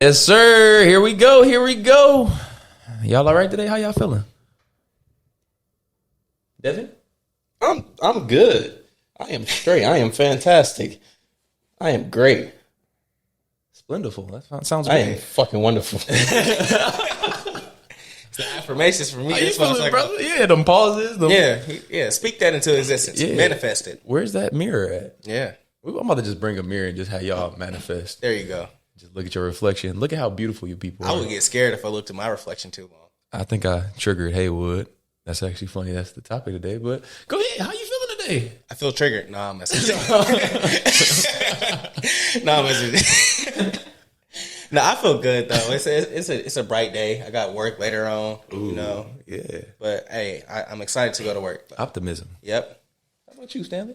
Yes, sir. Here we go. Here we go. Y'all all right today? How y'all feeling? Devin? I'm good. I am straight. I am fantastic. I am great. Splendidful. That sounds I great. am fucking wonderful. The affirmations for me. How you feeling, brother? Yeah, them pauses. Yeah. Speak that into existence. Yeah. Manifest it. Where's that mirror at? Yeah. I'm about to just bring a mirror and just have y'all manifest. There you go. Just look at your reflection. Look at how beautiful you people are. I would get scared if I looked at my reflection too long. I think I triggered Haywood. That's actually funny. That's the topic today. But go ahead. How you feeling today? I feel triggered. Nah, I'm messing. Nah, I'm messing. No, I feel good though. It's a bright day. I got work later on. Ooh, yeah. But hey, I'm excited to go to work. Optimism. Yep. How about you, Stanley?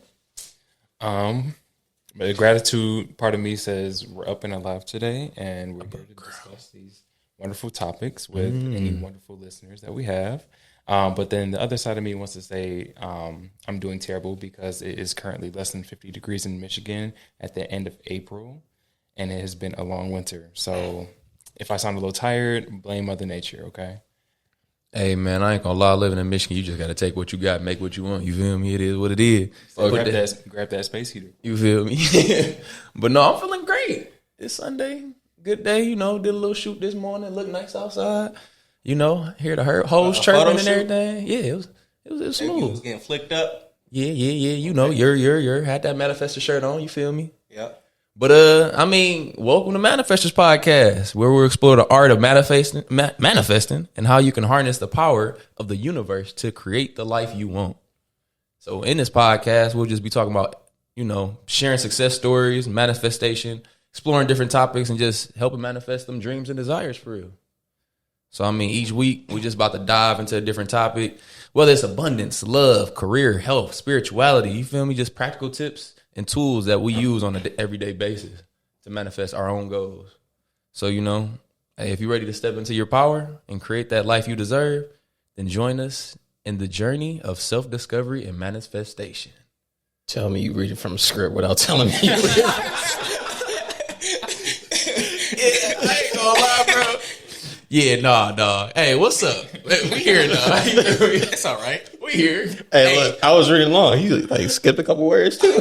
But the gratitude part of me says we're up and alive today, and we're here to discuss these wonderful topics with any wonderful listeners that we have. But then the other side of me wants to say I'm doing terrible because it is currently less than 50 degrees in Michigan at the end of April, and it has been a long winter. So if I sound a little tired, blame Mother Nature, okay? Hey, man, I ain't gonna lie. Living in Michigan, you just gotta take what you got, make what you want. You feel me? It is what it is. So grab that space heater. You feel me? But no, I'm feeling great. It's Sunday. Good day, you know. Did a little shoot this morning. Look nice outside. You know, hear the hoes chirping and everything. Yeah, it was Maybe you smooth. was getting flicked up. Yeah. You know, you're had that Manifestor shirt on. You feel me? Yep. But I mean, welcome to Manifestors podcast, where we'll explore the art of manifesting and how you can harness the power of the universe to create the life you want. So in this podcast, we'll just be talking about, you know, sharing success stories, manifestation, exploring different topics, and just helping manifest them dreams and desires for real. So I mean, each week we're just about to dive into a different topic, whether it's abundance, love, career, health, spirituality. You feel me? Just practical tips and tools that we use on an everyday basis to manifest our own goals. So, you know, hey, if you're ready to step into your power and create that life you deserve, then join us in the journey of self-discovery and manifestation. Tell me you read it from a script without telling me. Yeah, I ain't gonna lie, bro. Yeah, nah, dog. Hey, what's up? We here, dog. It's all right. We here. Hey, look, I was reading along. He like skipped a couple words too.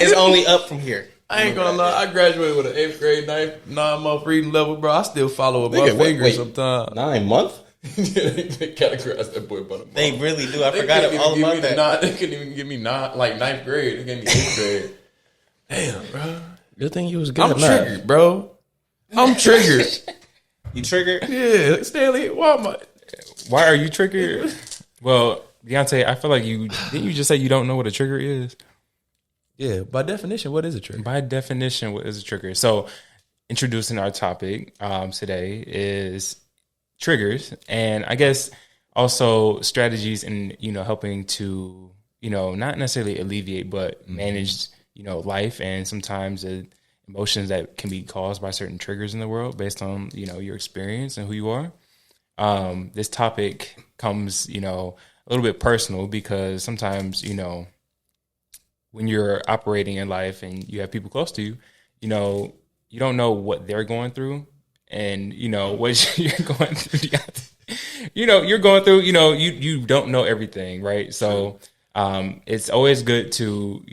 It's only up from here. I ain't gonna lie. I graduated with an 8th grade, 9-month reading level, bro. I still follow with my fingers sometimes. 9 months? They categorize that boy by the month. They really do. I forgot all about that. They couldn't even give me 9th grade. They gave me 8th grade. Damn, bro. Good thing you was good. I'm triggered, bro. I'm triggered. You triggered? Yeah, Stanley. Why are you triggered? Well, Deontay, I feel like didn't you just say you don't know what a trigger is? Yeah, by definition, what is a trigger? By definition, what is a trigger? So, introducing our topic today is triggers, and I guess also strategies in helping to not necessarily alleviate, but manage life and sometimes emotions that can be caused by certain triggers in the world based on your experience and who you are. This topic comes a little bit personal because sometimes when you're operating in life and you have people close to you, you don't know what they're going through and what you're going through. You're going through, you don't know everything, right? So it's always good to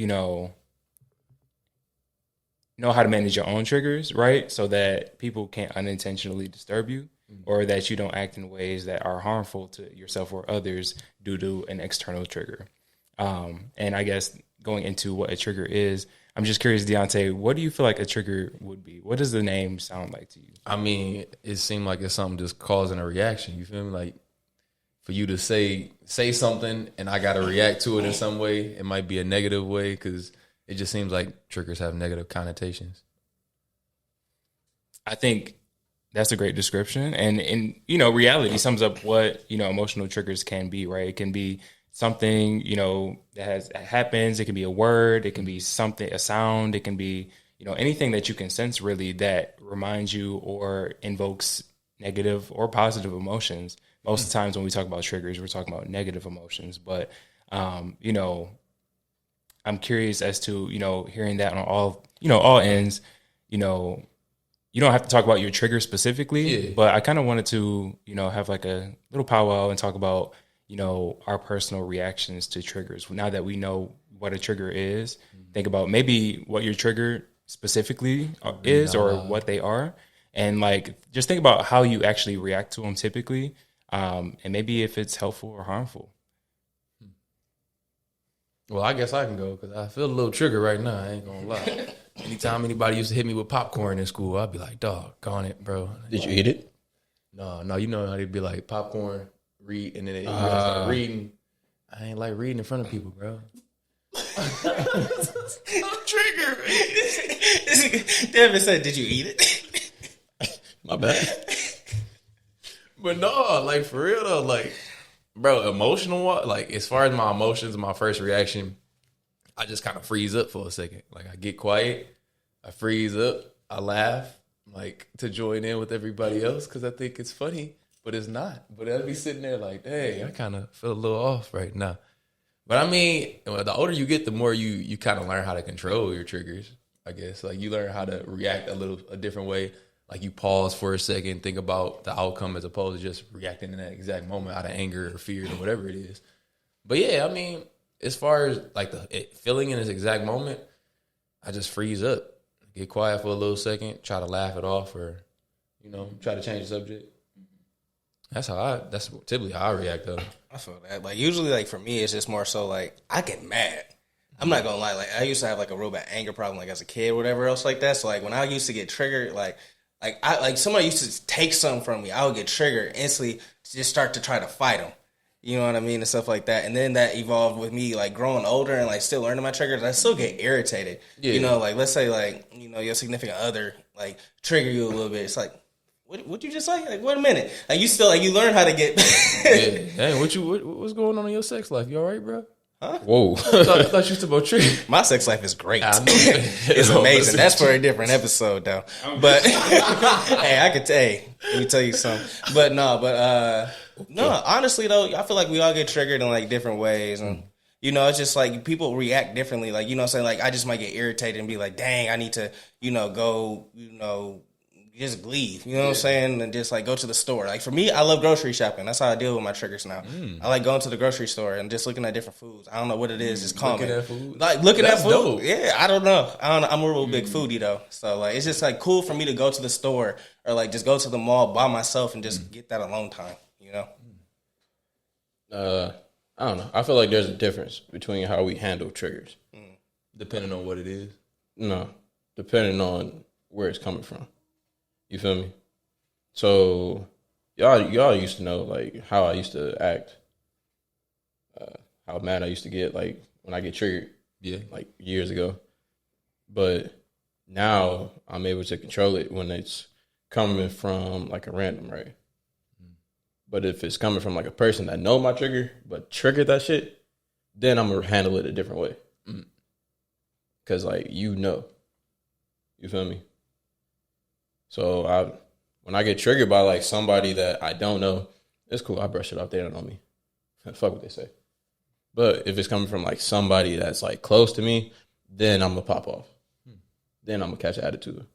know how to manage your own triggers, right? So that people can't unintentionally disturb you or that you don't act in ways that are harmful to yourself or others due to an external trigger. And I guess going into what a trigger is, I'm just curious, Deontay, what do you feel like a trigger would be? What does the name sound like to you? I mean, it seemed like it's something just causing a reaction. You feel me? Like for you to say something and I got to react to it in some way, it might be a negative way because it just seems like triggers have negative connotations. I think that's a great description. And reality sums up what, emotional triggers can be, right? It can be something, that happens. It can be a word. It can be something, a sound. It can be, anything that you can sense really that reminds you or invokes negative or positive emotions. Most of the times when we talk about triggers, we're talking about negative emotions. But, I'm curious as to, hearing that on all ends, you know, you don't have to talk about your trigger specifically, Yeah. but I kind of wanted to, have like a little powwow and talk about, our personal reactions to triggers. Now that we know what a trigger is, think about maybe what your trigger specifically is or what they are. And like, just think about how you actually react to them typically. And maybe if it's helpful or harmful. Well, I guess I can go because I feel a little trigger right now. I ain't gonna lie. Anytime anybody used to hit me with popcorn in school, I'd be like, "Dog, gone it, bro." Did you eat it? No, you know how they'd be like popcorn, read, and then they start reading. I ain't like reading in front of people, bro. I'm triggered. Devin said, "Did you eat it?" My bad. But no, like for real though, like, bro, emotional, like as far as my emotions, my first reaction, I just kind of freeze up for a second. Like I get quiet, I freeze up, I laugh, like to join in with everybody else because I think it's funny, but it's not. But I'd be sitting there like, dang, I kind of feel a little off right now. But I mean, the older you get, the more you kind of learn how to control your triggers, I guess. Like you learn how to react a different way. Like you pause for a second, think about the outcome as opposed to just reacting in that exact moment out of anger or fear or whatever it is. But yeah, I mean, as far as like feeling in this exact moment, I just freeze up, get quiet for a little second, try to laugh it off or, try to change the subject. That's typically how I react though. I feel that. Like usually, like for me, it's just more so like I get mad. I'm not gonna lie. Like I used to have like a real bad anger problem, like as a kid, or whatever else like that. So like when I used to get triggered, like somebody used to take something from me, I would get triggered instantly, just start to try to fight them. You know what I mean? And stuff like that. And then that evolved with me like growing older and like still learning my triggers. I still get irritated. Yeah. Like let's say like, your significant other like trigger you a little bit. It's like, what'd you just say? Like, wait a minute. Like you still like you learn how to get Yeah. Hey, what's going on in your sex life? You all right, bro? Huh? Whoa. I thought you used to about trigger. My sex life is great. I know. It's amazing. That's for a different episode though. But hey, let me tell you something. But no, honestly though, I feel like we all get triggered in like different ways. And it's just like people react differently. Like, what I'm saying? Like I just might get irritated and be like, dang, I need to, go, just leave, what I'm saying? And just like go to the store. Like for me, I love grocery shopping. That's how I deal with my triggers now. I like going to the grocery store and just looking at different foods. I don't know what it is. It's calming. Looking at food? Like looking at food. Dope. Yeah, I don't know. I'm a real big foodie though. So like it's just like cool for me to go to the store or like just go to the mall by myself and just get that alone time, I don't know. I feel like there's a difference between how we handle triggers. Depending on what it is. No, depending on where it's coming from. You feel me? So y'all used to know like how I used to act, how mad I used to get like when I get triggered. Yeah, like years ago. But now I'm able to control it when it's coming from like a random, right? But if it's coming from like a person that know my trigger but triggered that shit, then I'm gonna handle it a different way. Cause like you feel me? So when I get triggered by like somebody that I don't know, it's cool. I brush it off. They don't know me. Fuck what they say. But if it's coming from like somebody that's like close to me, then I'm gonna pop off. Then I'm gonna catch an attitude.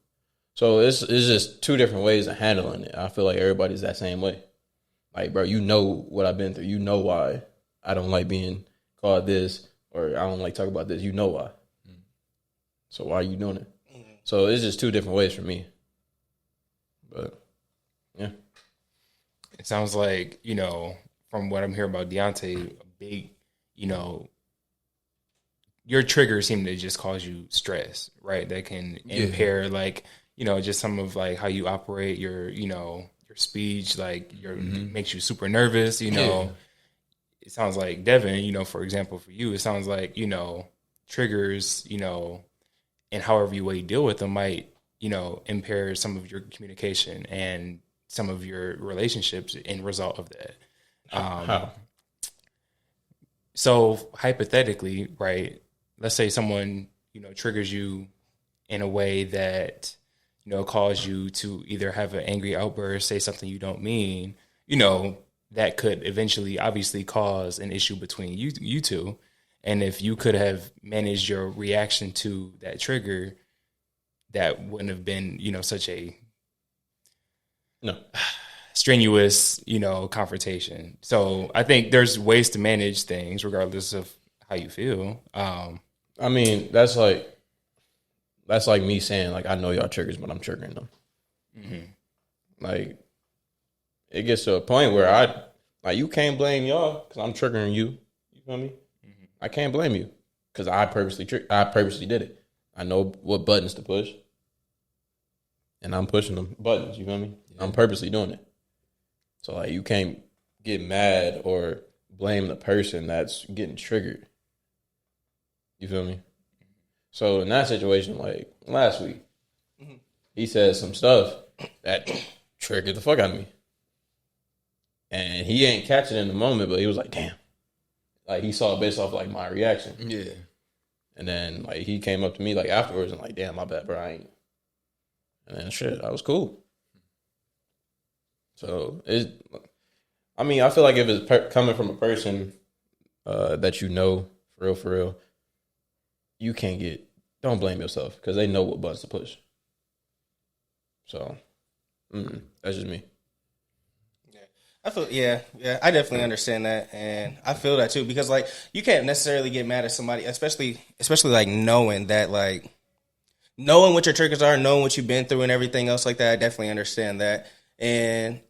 So it's just two different ways of handling it. I feel like everybody's that same way. Like, bro, you know what I've been through. You know why I don't like being called this or I don't like talking about this. You know why. So why are you doing it? So it's just two different ways for me. But yeah. It sounds like, from what I'm hearing about Deontay, a big, your triggers seem to just cause you stress, right? That can impair like, just some of like how you operate your, your speech, like makes you super nervous, It sounds like Devin, for example, for you, it sounds like, triggers, and however you way you deal with them might, impair some of your communication and some of your relationships in result of that. How? So hypothetically, right, let's say someone, triggers you in a way that, cause you to either have an angry outburst, say something you don't mean, that could eventually obviously cause an issue between you two. And if you could have managed your reaction to that trigger that wouldn't have been, such a No. strenuous, confrontation. So I think there's ways to manage things regardless of how you feel. I mean, that's like me saying, like, I know y'all triggers, but I'm triggering them. Mm-hmm. Like, it gets to a point where you can't blame y'all because I'm triggering you. You feel me? Mm-hmm. I can't blame you because I purposely did it. I know what buttons to push, and I'm pushing them buttons. You feel me? Yeah. I'm purposely doing it. So, like, you can't get mad or blame the person that's getting triggered. You feel me? So in that situation, like last week, he said some stuff that triggered the fuck out of me. And he ain't catching it in the moment, but he was like, damn. Like, he saw it based off, like, my reaction. Yeah. And then, like, he came up to me, like, afterwards and, like, damn, my bad, bro, I ain't. And then, shit, I was cool. So, I feel like if it's coming from a person that you know, for real, you don't blame yourself because they know what buttons to push. So, that's just me. I feel, I definitely understand that, and I feel that too because like you can't necessarily get mad at somebody, especially like knowing that, like knowing what your triggers are, knowing what you've been through, and everything else like that. I definitely understand that, and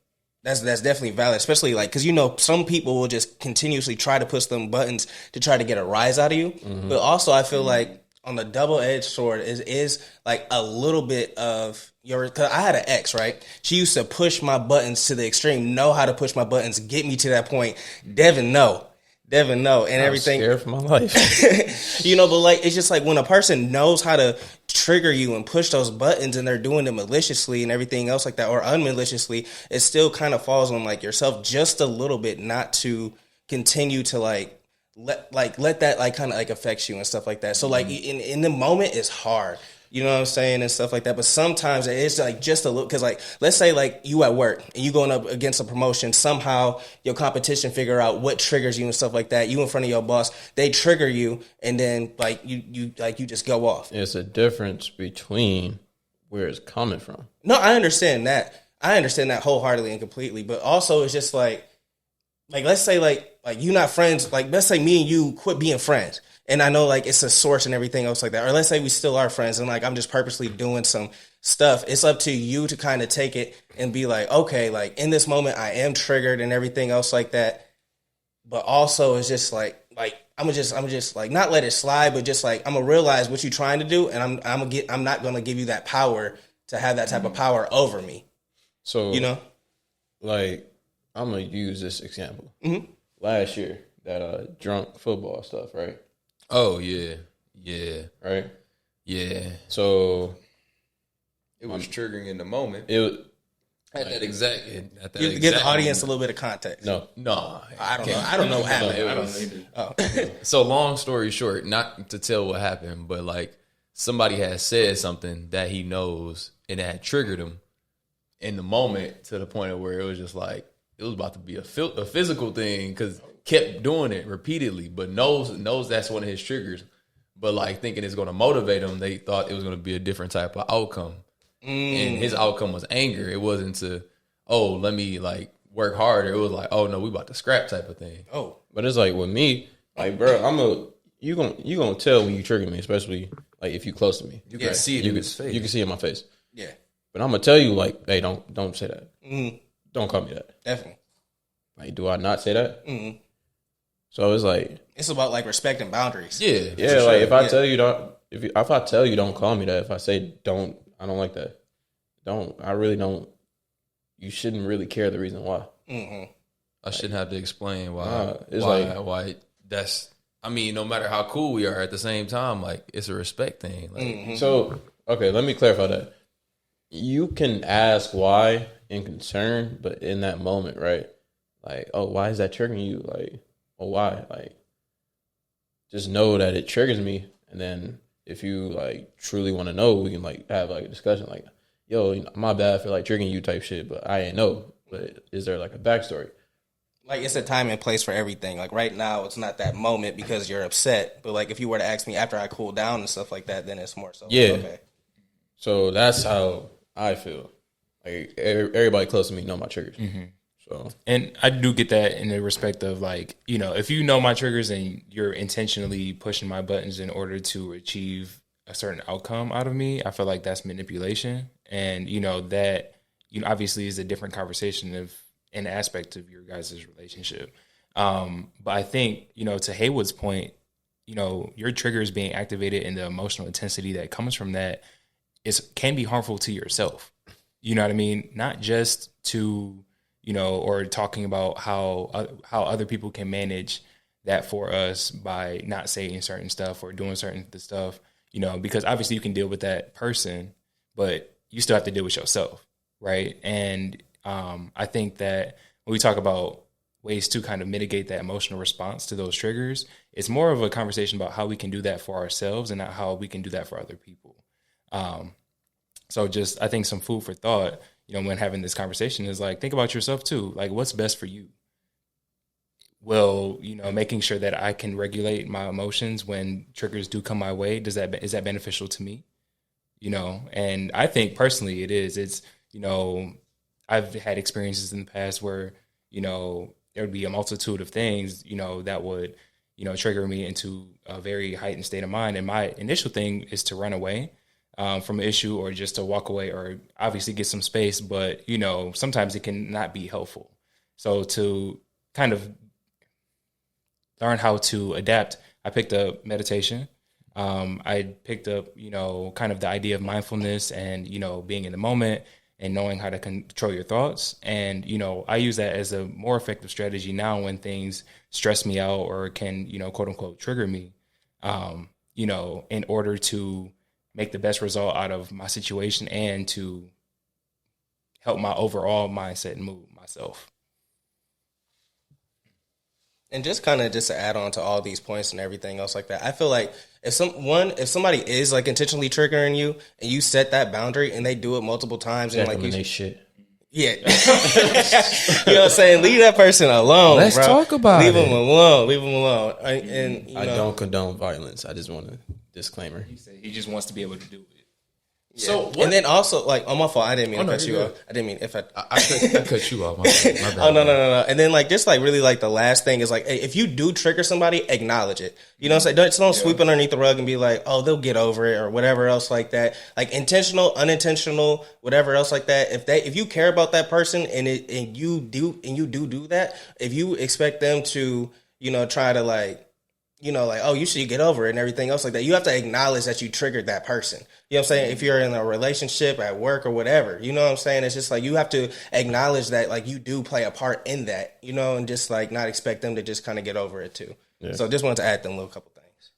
that's definitely valid, especially like because some people will just continuously try to push them buttons to try to get a rise out of you, but also I feel like on the double-edged sword is like a little bit of because I had an ex, right? She used to push my buttons to the extreme, know how to push my buttons, get me to that point. Devin, no, and everything. Scared for my life. But like it's just like when a person knows how to trigger you and push those buttons, and they're doing it maliciously and everything else like that, or unmaliciously, it still kind of falls on like yourself just a little bit, not to continue to let that like kind of like affects you and stuff like that. So like in the moment it's hard. You know what I'm saying? And stuff like that. But sometimes it's like just a little, because like, let's say like you at work and you going up against a promotion, somehow your competition figure out what triggers you and stuff like that. You in front of your boss, they trigger you, and then like you just go off. It's a difference between where it's coming from. No, I understand that. I understand that wholeheartedly and completely. But also it's just like let's say like you not friends, like let's say me and you quit being friends. And I know like it's a source and everything else like that. Or let's say we still are friends and like I'm just purposely doing some stuff. It's up to you to kind of take it and be like, okay, like in this moment I am triggered and everything else like that. But also it's just like I'm just like not let it slide, but just like I'm gonna realize what you're trying to do, and I'm not gonna give you that power to have that type of power over me. So like I'm gonna use this example. Mm-hmm. Last year, that drunk football stuff, right? Oh yeah, right, yeah. So it was triggering in the moment. It was at that exact. You give the audience a little bit of context. No, I don't know. I don't know what happened. I don't know. So long story short, not to tell what happened, but like somebody had said something that he knows and it had triggered him in the moment to the point of where it was just like it was about to be a physical thing because kept doing it repeatedly, but knows that's one of his triggers. But like thinking it's going to motivate him, they thought it was going to be a different type of outcome. And his outcome was anger. It wasn't to, oh, let me like work harder. It was like, oh no, we about to scrap type of thing. Oh, but it's like with me, like bro, you gonna tell when you trigger me, especially like if you close to me. You can see it in his face. You can see it in my face. Yeah. But I'm gonna tell you like, hey, don't say that. Mm-hmm. Don't call me that. Definitely. Like, do I not say that? Mm-hmm. So it's like it's about like respecting boundaries. Yeah. Sure. Like if I tell you don't, if I tell you don't call me that, if I say don't, I don't like that. I really don't. You shouldn't really care the reason why. Mm-hmm. I shouldn't have to explain why. Why that's. I mean, no matter how cool we are, at the same time, like it's a respect thing. Like, So okay, let me clarify that. You can ask why in concern, but in that moment, right? Like, oh, why is that triggering you? Like, oh, why? Like, just know that it triggers me, and then if you like truly want to know, we can like have like a discussion. Like, yo, my bad for like triggering you type shit, but I ain't know. But is there like a backstory? Like it's a time and place for everything. Like right now, it's not that moment because you're upset. But like if you were to ask me after I cool down and stuff like that, then it's more so. Yeah. Okay. So that's how I feel. Like everybody close to me know my triggers. So, And I do get that in the respect of like, you know, if you know my triggers and you're intentionally pushing my buttons in order to achieve a certain outcome out of me, I feel like that's manipulation. And, you know, that, you know, obviously is a different conversation of an aspect of your guys' relationship. But I think, you know, to Haywood's point, you know, your triggers being activated and the emotional intensity that comes from that can be harmful to yourself. You know what I mean? Not just to, you know, or talking about how other people can manage that for us by not saying certain stuff or doing certain stuff, you know, because obviously you can deal with that person, but you still have to deal with yourself, right? And I think that when we talk about ways to kind of mitigate that emotional response to those triggers, it's more of a conversation about how we can do that for ourselves and not how we can do that for other people. So just, I think some food for thought, you know, when having this conversation is like, think about yourself too. Like, what's best for you? Well, you know, making sure that I can regulate my emotions when triggers do come my way. Is that beneficial to me? You know, and I think personally it is. It's, you know, I've had experiences in the past where, you know, there would be a multitude of things, you know, that would, you know, trigger me into a very heightened state of mind. And my initial thing is to run away from an issue or just to walk away or obviously get some space. But, you know, sometimes it can not be helpful. So to kind of learn how to adapt, I picked up meditation. I picked up, you know, kind of the idea of mindfulness and, you know, being in the moment and knowing how to control your thoughts. And, you know, I use that as a more effective strategy now when things stress me out or can, you know, quote unquote, trigger me, you know, in order to make the best result out of my situation and to help my overall mindset and mood myself. And just kind of just to add on to all these points and everything else like that, I feel like if somebody is like intentionally triggering you and you set that boundary and they do it multiple times and like they shit. Yeah. You know what I'm saying? Leave that person alone. Let's bro. talk about Leave it. him alone. Leave him alone. And you I know, don't condone violence. I just want a disclaimer. He said he just wants to be able to do it. yeah. So what- and then also like on my fault, I didn't mean to no, cut you you're off. I didn't mean if I I cut you off. My bad. Oh no. And then like just like really like the last thing is like hey, if you do trigger somebody, acknowledge it. You know what I'm saying? Don't sweep underneath the rug and be like, oh, they'll get over it or whatever else like that. Like intentional, unintentional, whatever else like that. If you care about that person and you do that, if you expect them to, you know, try to like, you know, like, oh, you should get over it and everything else like that. You have to acknowledge that you triggered that person. You know what I'm saying? If you're in a relationship at work or whatever, you know what I'm saying? It's just like you have to acknowledge that like you do play a part in that, you know, and just like not expect them to just kind of get over it too. Yeah. So just wanted to add them little couple things.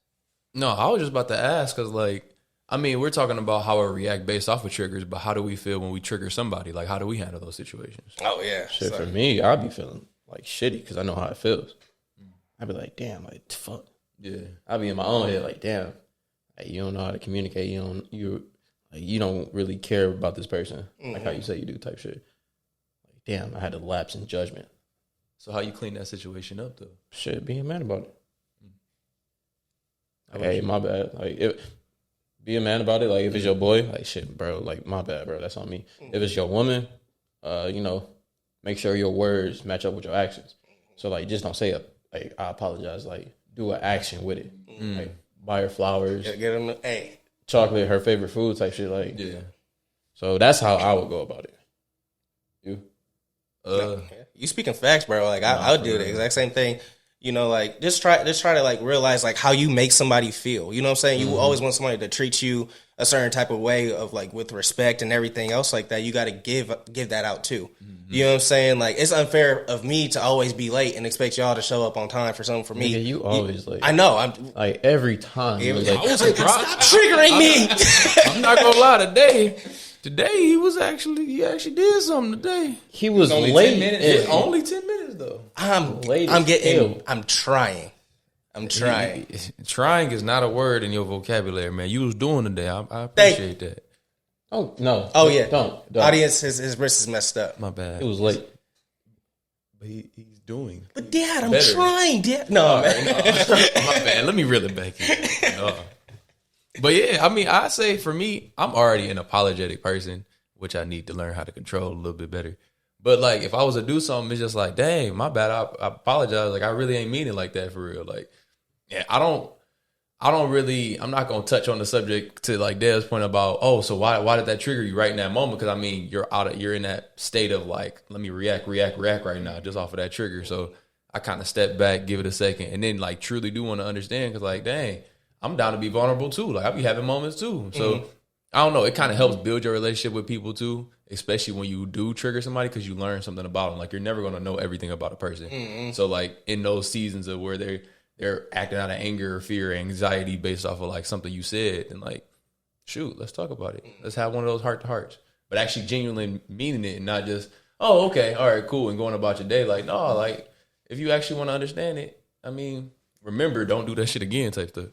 No, I was just about to ask because, like, I mean, we're talking about how we react based off of triggers, but how do we feel when we trigger somebody? Like, how do we handle those situations? Oh, yeah. Shit, for me, I'd be feeling like shitty because I know how it feels. I'd be like, damn, like, fuck. Yeah. I'd be in my own head like, damn, like, you don't know how to communicate. You don't really care about this person like how you say you do type shit. Like, damn, I had to lapse in judgment. So how you clean that situation up, though? Shit, be a man about it. Like, hey, my bad. Like, be a man about it. Like, if it's your boy, like, shit, bro, like, my bad, bro. That's on me. If it's your woman, you know, make sure your words match up with your actions. So, like, just don't say it. Like, I apologize. Like, do an action with it. Like, buy her flowers. Get them, hey. Chocolate, her favorite food type shit. Like, Yeah. So that's how I would go about it. You? You speaking facts, bro. Like, I would do the exact same thing. You know, like just try to like realize like how you make somebody feel. You know what I'm saying? You always want somebody to treat you a certain type of way of like with respect and everything else like that. You got to give that out too. You know what I'm saying? Like it's unfair of me to always be late and expect y'all to show up on time for something for me. Nigga, you always late. I know. I'm like every time. I was like, stop triggering me. I'm not gonna lie. Today he actually did something today. He was Only late. 10 minutes. It's only 10 minutes though. I'm trying. Trying is not a word in your vocabulary, man. You was doing today. I appreciate that. Oh no. Oh yeah. Don't. Audience, his wrist is messed up. My bad. It was late. But he's doing. But Dad, I'm better. trying, Dad. No, man. My bad. Let me reel it back in. No. But yeah, I mean, I say for me, I'm already an apologetic person, which I need to learn how to control a little bit better. But like, if I was to do something, it's just like, dang, my bad. I apologize. Like, I really ain't mean it like that for real. Like, yeah, I'm not gonna touch on the subject to like Dev's point about, oh, so why did that trigger you right in that moment? Because I mean, you're in that state of like, let me react right now, just off of that trigger. So I kind of step back, give it a second, and then like truly do want to understand, because like, dang, I'm down to be vulnerable too. Like I be having moments too. So I don't know. It kind of helps build your relationship with people too, especially when you do trigger somebody, because you learn something about them. Like you're never gonna know everything about a person. So like in those seasons of where they're acting out of anger or fear or anxiety based off of like something you said, and like, shoot, let's talk about it. Let's have one of those heart to hearts, but actually genuinely meaning it, and not just, oh, okay, all right, cool, and going about your day. Like, no, like if you actually want to understand it, I mean, remember, don't do that shit again type stuff.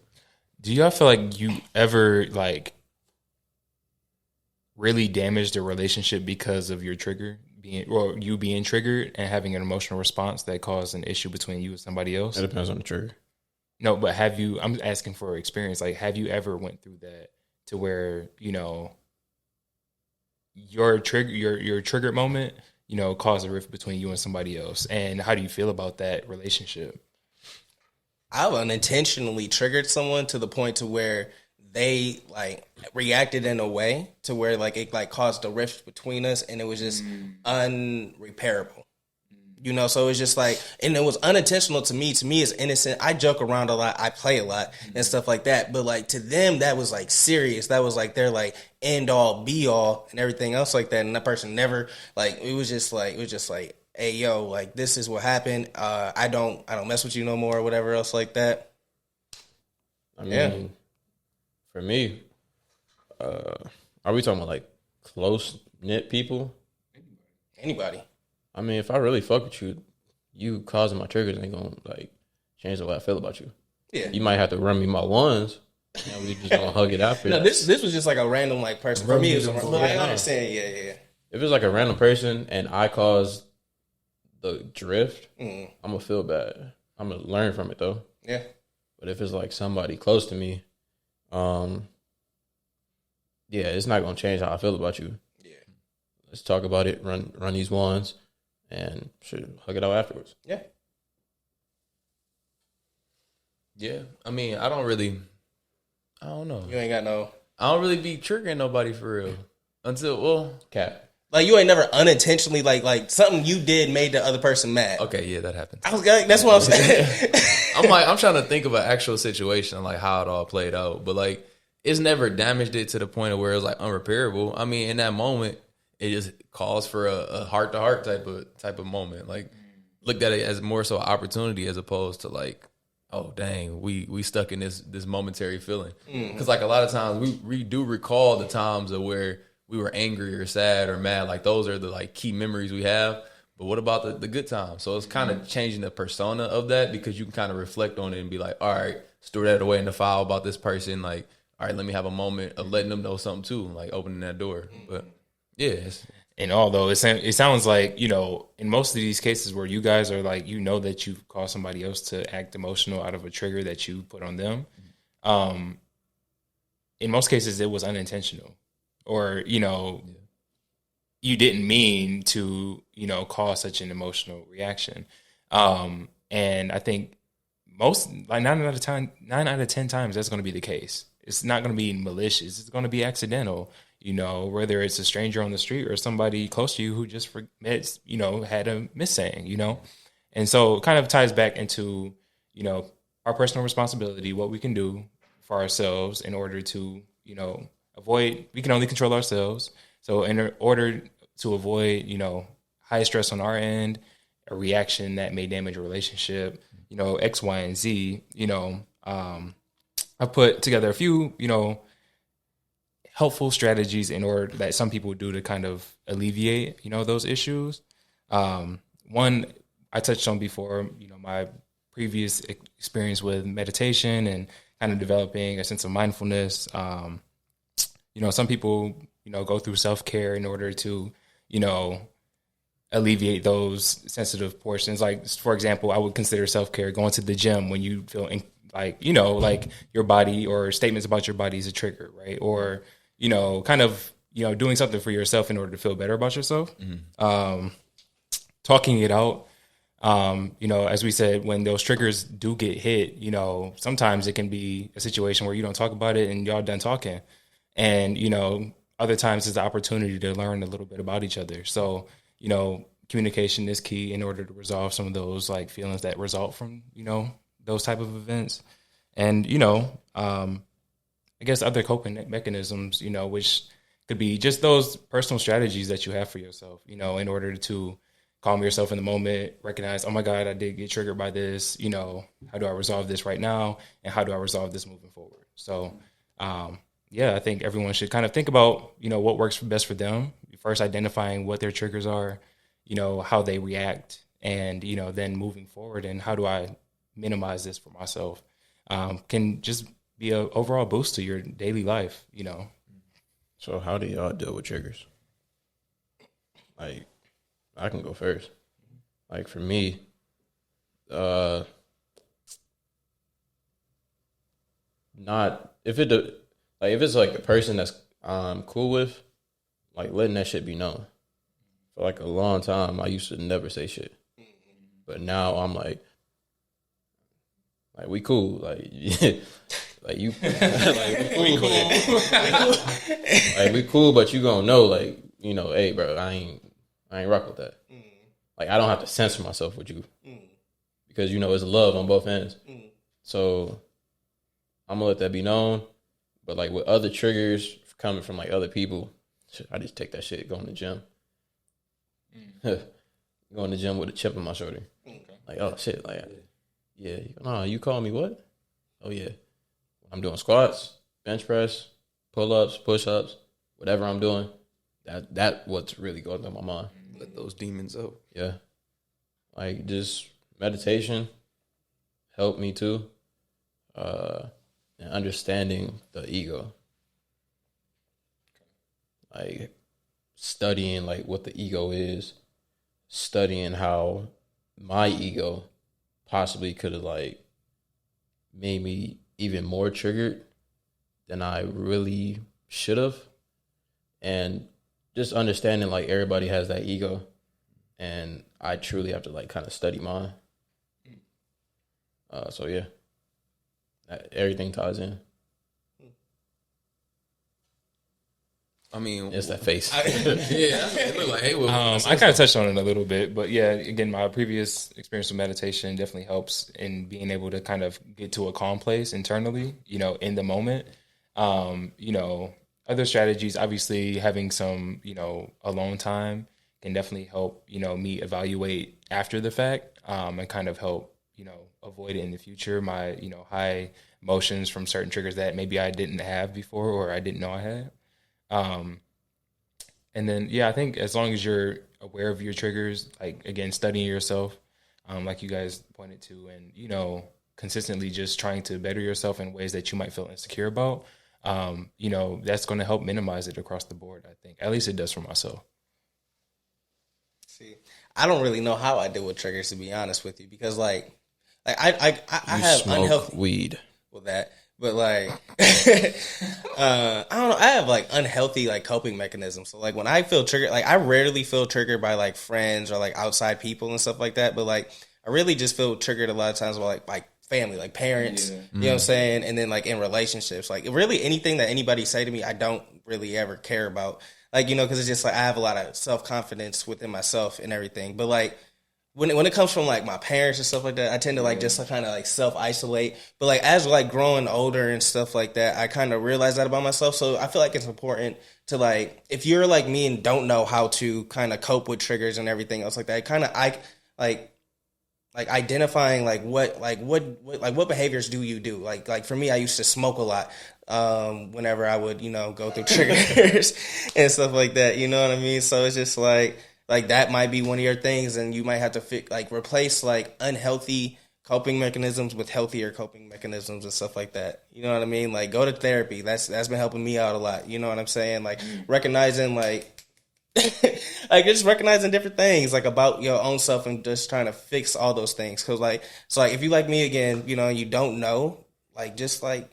Do y'all feel like you ever like really damaged a relationship because of your trigger you being triggered and having an emotional response that caused an issue between you and somebody else? It depends on the trigger. No, but I'm asking for experience. Like, have you ever went through that to where, you know, your triggered moment, you know, caused a rift between you and somebody else? And how do you feel about that relationship? I've unintentionally triggered someone to the point to where they like reacted in a way to where like it like caused a rift between us, and it was just unrepairable. You know, so it's just like, and it was unintentional to me. To me, it's innocent. I joke around a lot. I play a lot and stuff like that. But like to them, that was like serious. That was like their like end all be all and everything else like that. And that person never like, it was just like, hey, yo, like this is what happened. I don't mess with you no more or whatever else like that. I mean, for me, are we talking about like close knit people? Anybody. I mean, if I really fuck with you, you causing my triggers ain't gonna like change the way I feel about you. Yeah. You might have to run me my ones. And we just gonna hug it after. No, this was just like a random like person. For me, it's a random. I understand. Yeah. If it's like a random person and I cause the drift, I'm gonna feel bad. I'm gonna learn from it though. Yeah. But if it's like somebody close to me, yeah, it's not gonna change how I feel about you. Yeah. Let's talk about it. Run these ones, and should hug it out afterwards. Yeah. Yeah, I mean, I don't know. You ain't got no. I don't really be triggering nobody for real until Cap. Like you ain't never unintentionally like something you did made the other person mad. Okay, yeah, that happened. I was like, that's what I'm saying. I'm trying to think of an actual situation, like how it all played out, but like it's never damaged it to the point of where it's like unrepairable. I mean, in that moment, it just calls for a heart to heart type of moment. Like looked at it as more so an opportunity as opposed to like, oh dang, we stuck in this momentary feeling. Because like a lot of times we do recall the times of where we were angry or sad or mad. Like those are the like key memories we have. But what about the good times? So it's kind of changing the persona of that, because you can kind of reflect on it and be like, all right, store that away in the file about this person. Like, all right, let me have a moment of letting them know something too, like opening that door. But yeah. And although it sounds like, you know, in most of these cases where you guys are like, you know that you've caused somebody else to act emotional out of a trigger that you put on them. In most cases, it was unintentional, or, you know, you didn't mean to, you know, cause such an emotional reaction. And I think like 9 out of 10 times, that's going to be the case. It's not going to be malicious. It's going to be accidental. You know, whether it's a stranger on the street or somebody close to you who just had a missaying, you know? And so it kind of ties back into, you know, our personal responsibility, what we can do for ourselves in order to, you know, we can only control ourselves. So in order to avoid, you know, high stress on our end, a reaction that may damage a relationship, you know, X, Y, and Z, you know, I put together a few, you know, helpful strategies in order that some people do to kind of alleviate, you know, those issues. One I touched on before, you know, my previous experience with meditation and kind of developing a sense of mindfulness. You know, some people, you know, go through self-care in order to, you know, alleviate those sensitive portions. Like, for example, I would consider self-care going to the gym when you feel like, you know, like your body or statements about your body is a trigger, right? Or, you know, kind of, you know, doing something for yourself in order to feel better about yourself. Talking it out. You know, as we said, when those triggers do get hit, you know, sometimes it can be a situation where you don't talk about it and y'all done talking. And, you know, other times it's the opportunity to learn a little bit about each other. So, you know, communication is key in order to resolve some of those like feelings that result from, you know, those type of events. And, you know, I guess other coping mechanisms, you know, which could be just those personal strategies that you have for yourself, you know, in order to calm yourself in the moment, recognize, oh my God, I did get triggered by this, you know, how do I resolve this right now? And how do I resolve this moving forward? So, yeah, I think everyone should kind of think about, you know, what works best for them. First, identifying what their triggers are, you know, how they react, and, you know, then moving forward and how do I minimize this for myself, can just be an overall boost to your daily life, you know. So how do y'all deal with triggers? Like, I can go first. Like for me, not if it's like a person that's I'm cool with, like letting that shit be known. For like a long time, I used to never say shit, but now I'm like we cool, like like you, like we cool, like we cool, but you gonna know, like, you know, hey bro, I ain't rock with that. Like I don't have to censor myself with you because, you know, it's love on both ends. So I'm gonna let that be known. But like with other triggers coming from like other people, I just take that shit, go in the gym. Go in the gym with a chip on my shoulder. Like, oh shit, like, yeah, no, you call me what? Oh yeah, I'm doing squats, bench press, pull ups, push ups, whatever I'm doing. That what's really going through my mind. Let those demons out. Yeah, like just meditation helped me too, and understanding the ego. Like studying like what the ego is, studying how my ego possibly could have like made me even more triggered than I really should have, and just understanding like everybody has that ego, and I truly have to like kind of study mine. So yeah, everything ties in. I mean, It's that face. yeah, it look like, hey, well, I kind of touched on it a little bit, but yeah, again, my previous experience with meditation definitely helps in being able to kind of get to a calm place internally, you know, in the moment. You know, other strategies, obviously having some, you know, alone time can definitely help, you know, me evaluate after the fact, and kind of help, you know, avoid it in the future. My, you know, high emotions from certain triggers that maybe I didn't have before or I didn't know I had. And then, yeah, I think as long as you're aware of your triggers, like, again, studying yourself, like you guys pointed to, and, you know, consistently just trying to better yourself in ways that you might feel insecure about, you know, that's going to help minimize it across the board, I think. At least it does for myself. See, I don't really know how I deal with triggers, to be honest with you, because like I have smoke unhealthy weed with that. But like, I don't know. I have like unhealthy like coping mechanisms. So like when I feel triggered, like I rarely feel triggered by like friends or like outside people and stuff like that. But like I really just feel triggered a lot of times by like family, like parents. Yeah. You know what I'm saying? And then like in relationships, like really anything that anybody say to me, I don't really ever care about. Like, you know, because it's just like I have a lot of self-confidence within myself and everything. But like, when it comes from like my parents and stuff like that, I tend to like just kind of like self-isolate. But like as like growing older and stuff like that, I kind of realize that about myself. So I feel like it's important to like, if you're like me and don't know how to kind of cope with triggers and everything else like that, I like identifying like what behaviors do you do? Like for me, I used to smoke a lot whenever I would, you know, go through triggers and stuff like that. You know what I mean? So it's just like that might be one of your things, and you might have to replace like unhealthy coping mechanisms with healthier coping mechanisms and stuff like that. You know what I mean? Like go to therapy. That's been helping me out a lot. You know what I'm saying? Like recognizing like like just recognizing different things like about your own self and just trying to fix all those things. Cause like, so like if you like me again, you know, you don't know, like just like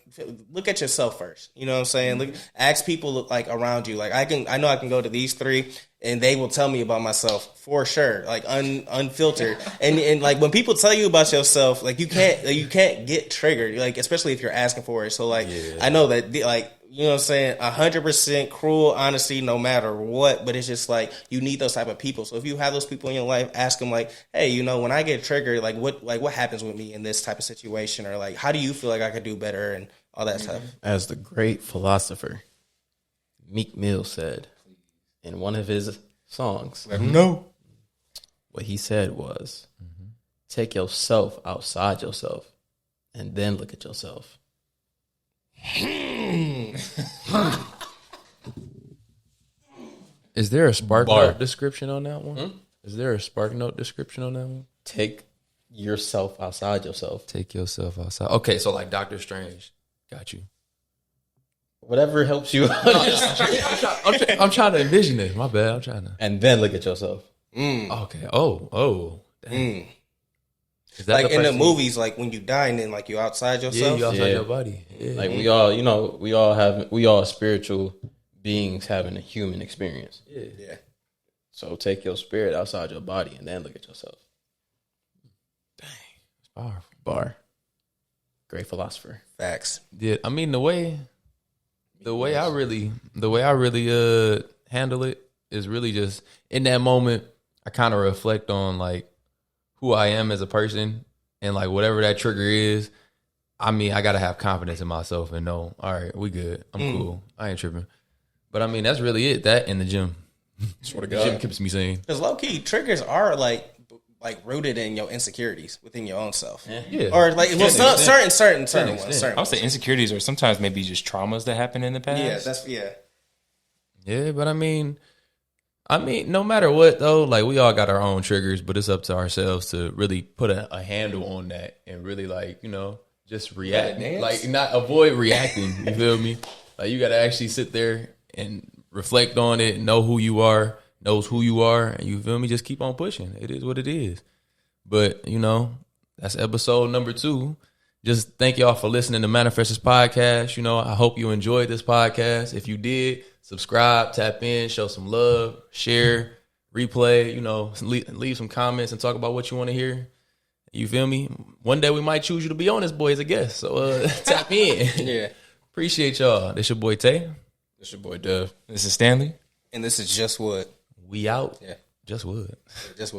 look at yourself first. You know what I'm saying? Look, ask people like around you. Like I know I can go to these three and they will tell me about myself for sure, like unfiltered. And like when people tell you about yourself, like you can't get triggered, like especially if you're asking for it. So like I know that like, you know what I'm saying, 100% cruel honesty no matter what, but it's just like you need those type of people. So if you have those people in your life, ask them like, hey, you know, when I get triggered, like what happens with me in this type of situation, or like how do you feel like I could do better and all that stuff. As the great philosopher Meek Mill said in one of his songs, Let him know. what he said was, take yourself outside yourself and then look at yourself. Is there a spark Bar. note description on that one? Is there a spark note description on that one? Take yourself outside yourself. Take yourself outside. Okay, so like Doctor Strange. Got you. Whatever helps you. I'm trying to envision it. My bad. I'm trying to. And then look at yourself. Okay. Oh. Dang. Is that Like in the person- movies, like when you die and then like you outside Yeah, yourself. you outside Yeah. your body. Yeah. Like we all, you know, we all spiritual beings having a human experience. Yeah. So take your spirit outside your body and then look at yourself. It's powerful. Bar. Great philosopher. Facts. Yeah, I mean the way I really handle it is really just in that moment I kind of reflect on like who I am as a person and like whatever that trigger is. I mean, I gotta have confidence in myself and know, all right, we good. I'm cool. I ain't tripping. But I mean, that's really it. That in the gym. Swear to The gym keeps me sane. Because low key triggers are like rooted in your insecurities within your own self. Yeah. Or like well, certain ones. extent. I would say insecurities are sometimes maybe just traumas that happen in the past. Yeah, that's Yeah, but I mean, no matter what though, like we all got our own triggers, but it's up to ourselves to really put a handle on that and really like, you know, just react. Like not avoid reacting. You feel me? Like you gotta actually sit there and reflect on it, know who you are, knows who you are, and you feel me? Just keep on pushing. It is what it is. But, you know, that's episode number 2. Just thank y'all for listening to Manifestors Podcast. You know, I hope you enjoyed this podcast. If you did, subscribe, tap in, show some love, share, replay, you know, leave some comments and talk about what you want to hear. You feel me? One day we might choose you to be on this, boy, as a guest. So tap in. Yeah. Appreciate y'all. This your boy Tay. This your boy Dev. This is Stanley. And this is just what. We out. Yeah. Just would. Just what.